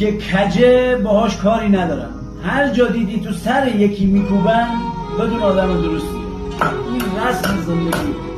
که کجه باهاش کاری ندارم. هر جا دیدی تو سر یکی میکوبن بدون آدم درستی. این رسم زندگی.